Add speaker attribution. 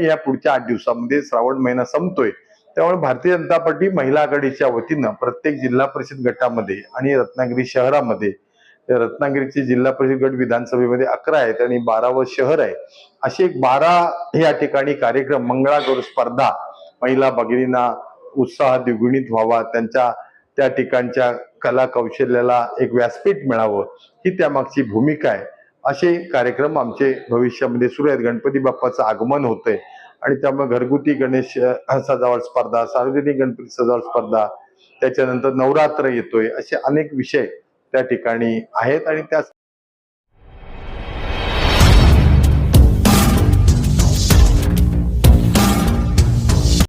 Speaker 1: या पुढच्या 8 दिवसामध्ये श्रावण महिना संपतोय, त्यामुळे भारतीय जनता पार्टी महिला आघाडीच्या वतीनं प्रत्येक जिल्हा परिषद गटामध्ये आणि रत्नागिरी शहरामध्ये, रत्नागिरीचे जिल्हा परिषद गट विधानसभेमध्ये 11 आहेत आणि 12व शहर आहे, असे 12 या ठिकाणी कार्यक्रम, मंगळागौर स्पर्धा, महिला भगिनींना उत्साह द्विगुणित व्हावा, त्यांच्या त्या ठिकाणच्या कला कौशल्याला एक व्यासपीठ मिळावं, ही त्यामागची भूमिका आहे. असे कार्यक्रम आमचे भविष्यामध्ये सुरू आहेत. गणपती बाप्पाचं आगमन होतंय आणि त्यामुळे घरगुती गणेश सजावट स्पर्धा, सार्वजनिक गणपती सजावट स्पर्धा, त्याच्यानंतर नवरात्र येतोय, असे अनेक विषय त्या ठिकाणी आहेत आणि त्या